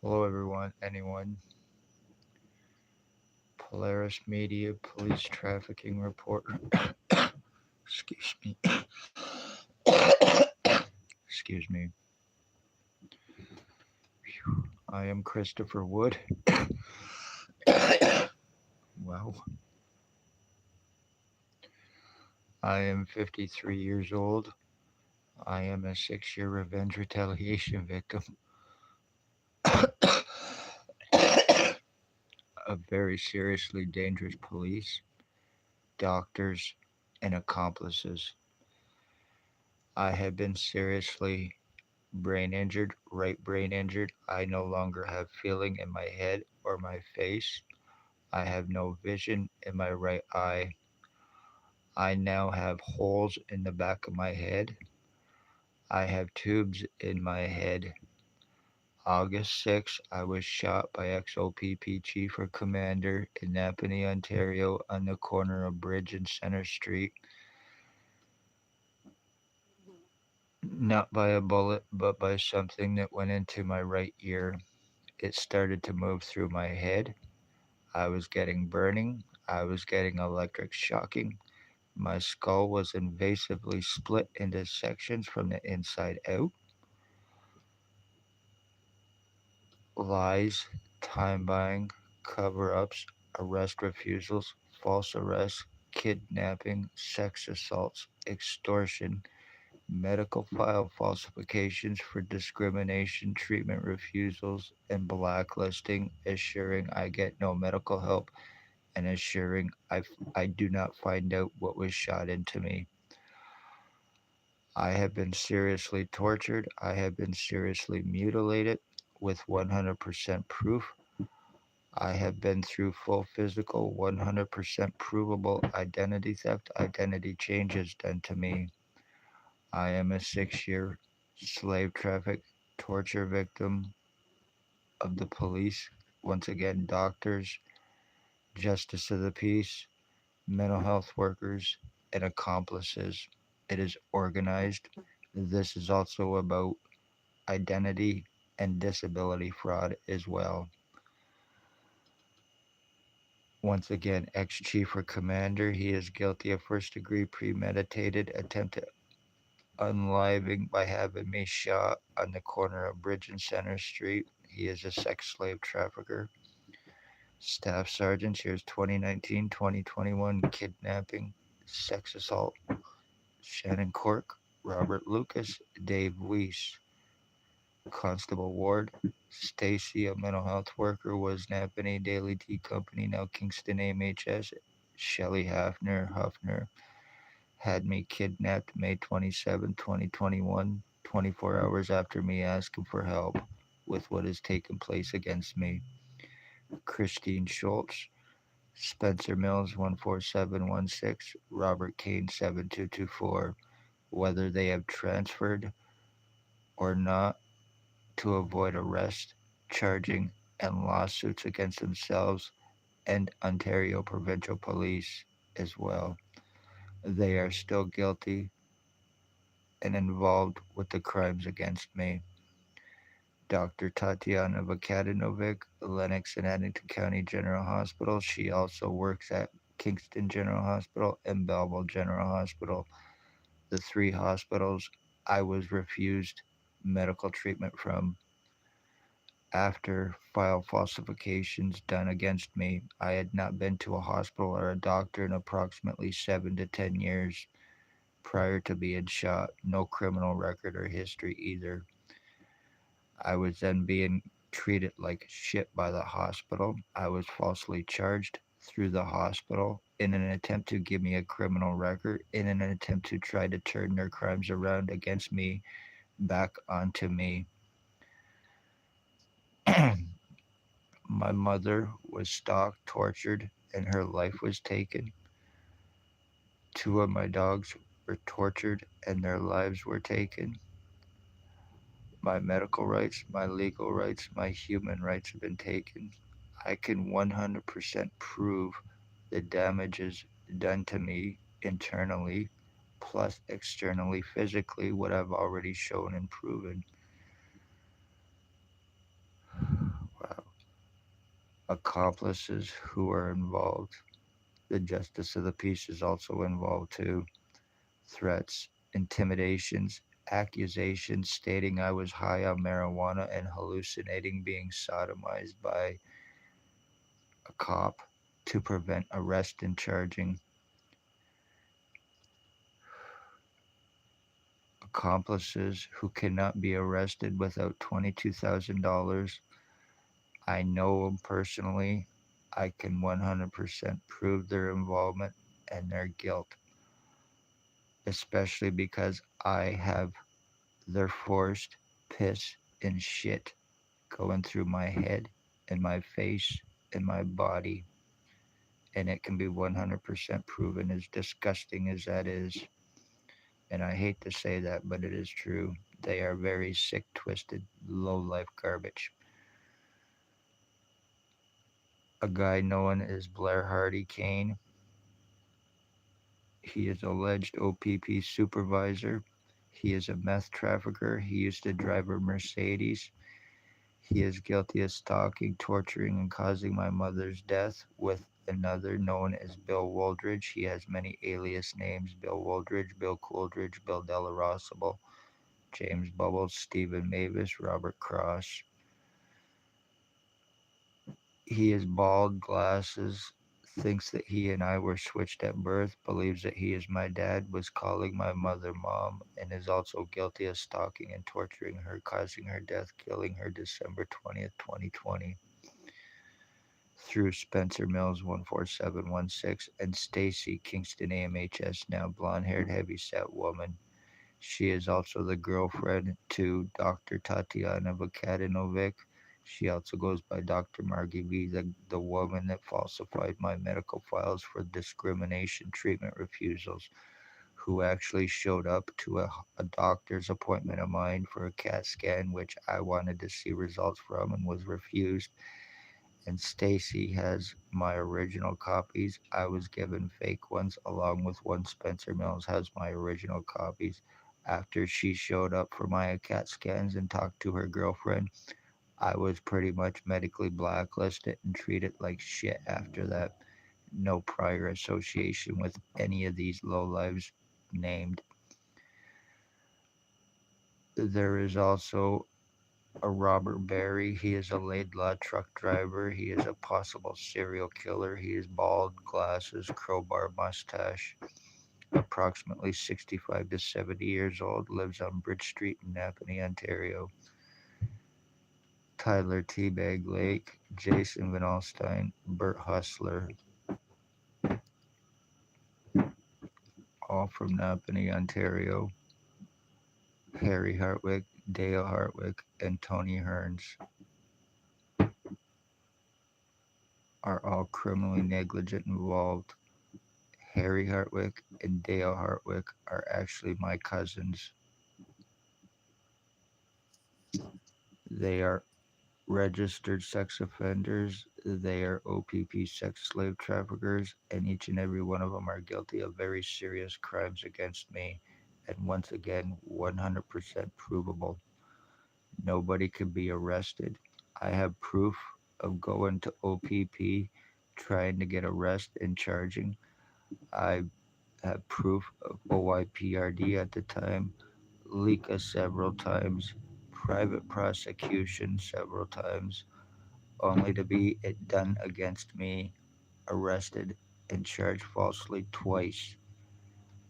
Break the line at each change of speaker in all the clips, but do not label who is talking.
Hello, everyone, anyone. Polaris Media Police Trafficking Report. Excuse me. Excuse me. I am Christopher Wood. Wow. I am 53 years old. I am a 6-year revenge retaliation victim of very seriously dangerous police, doctors, and accomplices. I have been seriously brain injured, right brain injured. I no longer have feeling in my head or my face. I have no vision in my right eye. I now have holes in the back of my head. I have tubes in my head. August 6th, I was shot by XOPP Chief or Commander in Napanee, Ontario, on the corner of Bridge and Center Street. Not by a bullet, but by something that went into my right ear. It started to move through my head. I was getting burning. I was getting electric shocking. My skull was invasively split into sections from the inside out. Lies, time buying, cover ups, arrest refusals, false arrests, kidnapping, sex assaults, extortion, medical file falsifications for discrimination, treatment refusals, and blacklisting, assuring I get no medical help and assuring I do not find out what was shot into me. I have been seriously tortured. I have been seriously mutilated with 100% proof. I have been through full physical, 100% provable identity theft, identity changes done to me. I am a 6-year slave traffic torture victim of the police. Once again, doctors, justice of the peace, mental health workers, and accomplices. It is organized. This is also about identity and disability fraud as well. Once again, ex-chief or commander, he is guilty of first-degree premeditated attempted unliving by having me shot on the corner of Bridge and Center Street. He is a sex slave trafficker. Staff Sergeant, here's 2019-2021 kidnapping, sex assault. Shannon Cork, Robert Lucas, Dave Weiss. Constable Ward, Stacy, a mental health worker, was Napanee Daily Tea Company, now Kingston MHS. Shelley Huffner, had me kidnapped May 27, 2021, 24 hours after me asking for help with what has taken place against me. Christine Schultz, Spencer Mills 14716, Robert Kane 7224. Whether they have transferred or not to avoid arrest, charging, and lawsuits against themselves and Ontario provincial police as well. They are still guilty and involved with the crimes against me. Dr. Tatiana Vukadinovic, Lennox and Addington County General Hospital. She also works at Kingston General Hospital and Belleville General Hospital, the three hospitals I was refused medical treatment from after file falsifications done against me. I had not been to a hospital or a doctor in approximately 7 to 10 years prior to being shot. No criminal record or history either. I was then being treated like shit by the hospital. I was falsely charged through the hospital in an attempt to give me a criminal record, in an attempt to try to turn their crimes around against me back onto me. My mother was stalked, tortured, and her life was taken. Two of my dogs were tortured and their lives were taken. My medical rights, my legal rights, my human rights have been taken. I can 100% prove the damages done to me internally, plus externally, physically, what I've already shown and proven. accomplices who are involved. The justice of the peace is also involved too. Threats, intimidations, accusations stating I was high on marijuana and hallucinating being sodomized by a cop to prevent arrest and charging. Accomplices who cannot be arrested without $22,000. I know them personally. I can 100% prove their involvement and their guilt, especially because I have their forced piss and shit going through my head and my face and my body. And it can be 100% proven, as disgusting as that is. And I hate to say that, but it is true. They are very sick, twisted, low life garbage. A guy known as Blair Hardy Kane, he is alleged OPP supervisor. He is a meth trafficker. He used to drive a Mercedes. He is guilty of stalking, torturing, and causing my mother's death with another known as Bill Woldridge. He has many alias names: Bill Woldridge, Bill Coolidge, Bill Della Rossable, James Bubbles, Stephen Mavis, Robert Cross. He is bald, glasses, thinks that he and I were switched at birth, believes that he is my dad, was calling my mother mom, and is also guilty of stalking and torturing her, causing her death, killing her December 20th, 2020. Through Spencer Mills 14716 and Stacy Kingston AMHS, now blonde-haired heavyset woman. She is also the girlfriend to Dr. Tatiana Vukadinovic. She also goes by Dr. Margie V, the woman that falsified my medical files for discrimination treatment refusals, who actually showed up to a doctor's appointment of mine for a CAT scan, which I wanted to see results from and was refused. And Stacy has my original copies. I was given fake ones, along with one. Spencer Mills has my original copies. After she showed up for my CAT scans and talked to her girlfriend, I was pretty much medically blacklisted and treated like shit after that. No prior association with any of these lowlives named. There is also a Robert Berry. He is a Laidlaw truck driver. He is a possible serial killer. He is bald, glasses, crowbar mustache, approximately 65 to 70 years old, lives on Bridge Street in Napanee, Ontario. Tyler Teabag Lake, Jason Van Alstyne, Bert Hustler, all from Napanee, Ontario. Harry Hartwick, Dale Hartwick, and Tony Hearns are all criminally negligent involved. Harry Hartwick and Dale Hartwick are actually my cousins. They are registered sex offenders. They are OPP sex slave traffickers, and each and every one of them are guilty of very serious crimes against me. And once again, 100% provable. Nobody could be arrested. I have proof of going to OPP, trying to get arrest and charging. I have proof of OIPRD at the time, LICA several times, private prosecution several times, only to be it done against me, arrested, and charged falsely twice.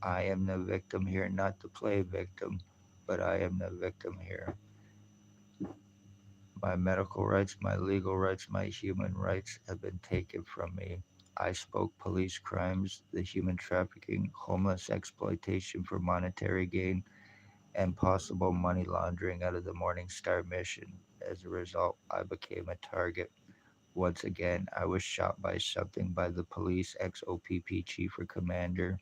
I am the victim here, not to play victim, but I am the victim here. My medical rights, my legal rights, my human rights have been taken from me. I spoke police crimes, the human trafficking, homeless exploitation for monetary gain, and possible money laundering out of the Morning Star mission. As a result, I became a target. Once again, I was shot by something by the police ex OPP chief or commander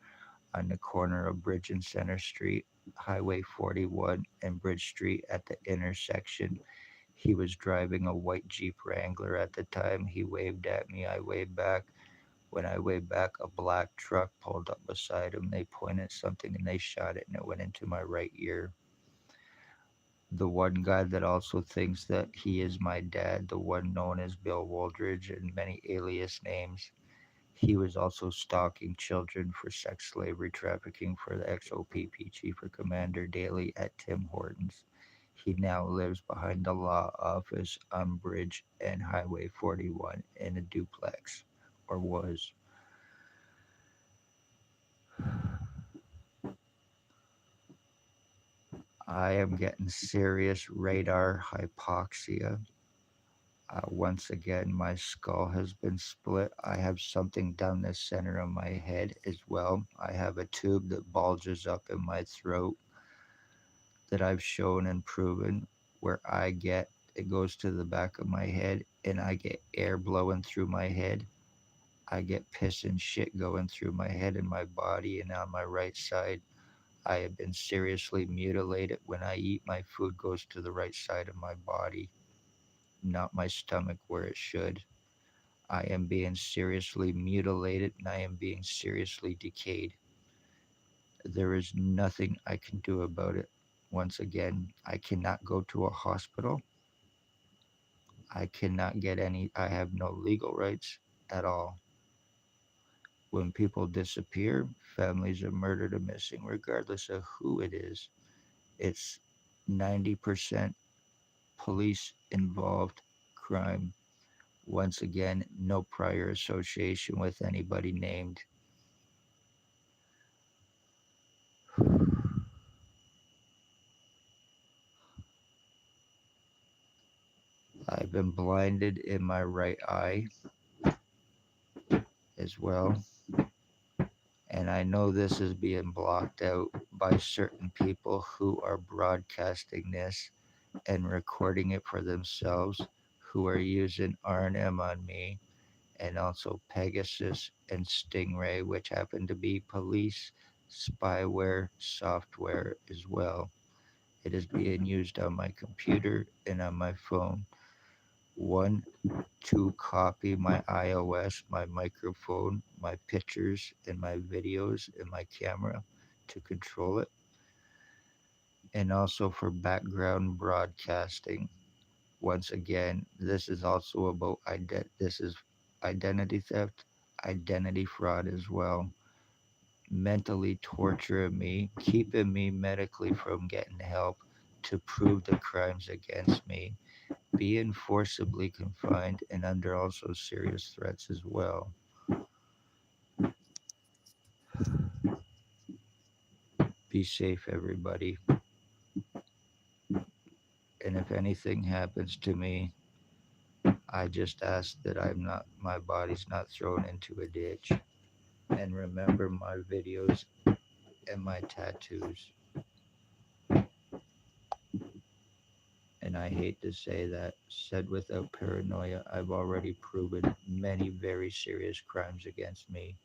on the corner of Bridge and Center Street, Highway 41, and Bridge Street at the intersection. He was driving a white Jeep Wrangler at the time. He waved at me. I waved back. When I waved back, a black truck pulled up beside him. They pointed something and they shot it, and it went into my right ear. The one guy that also thinks that he is my dad, the one known as Bill Wooldridge and many alias names, he was also stalking children for sex slavery trafficking for the XOPP Chief or Commander daily at Tim Hortons. He now lives behind the law office on Bridge and Highway 41 in a duplex, or was. I am getting serious radar hypoxia. Once again, my skull has been split. I have something down the center of my head as well. I have a tube that bulges up in my throat that I've shown and proven where it goes to the back of my head and I get air blowing through my head. I get piss and shit going through my head and my body, and on my right side, I have been seriously mutilated. When I eat, my food goes to the right side of my body, not my stomach where it should. I am being seriously mutilated and I am being seriously decayed. There is nothing I can do about it. Once again, I cannot go to a hospital. I cannot get any, I have no legal rights at all. When people disappear, families are murdered or missing, regardless of who it is. It's 90% police involved crime. Once again, no prior association with anybody named. I've been blinded in my right eye as well. And I know this is being blocked out by certain people who are broadcasting this and recording it for themselves, who are using R&M on me, and also Pegasus and Stingray, which happen to be police spyware software as well. It is being used on my computer and on my phone. One, to copy my iOS, my microphone, my pictures, and my videos, and my camera to control it, and also for background broadcasting. Once again, this is also about this is identity theft, identity fraud as well. Mentally torturing me, keeping me medically from getting help to prove the crimes against me, being forcibly confined and under also serious threats as well. Be safe, everybody. And if anything happens to me, I just ask that my body's not thrown into a ditch. And remember my videos and my tattoos. And I hate to say that, said without paranoia, I've already proven many very serious crimes against me.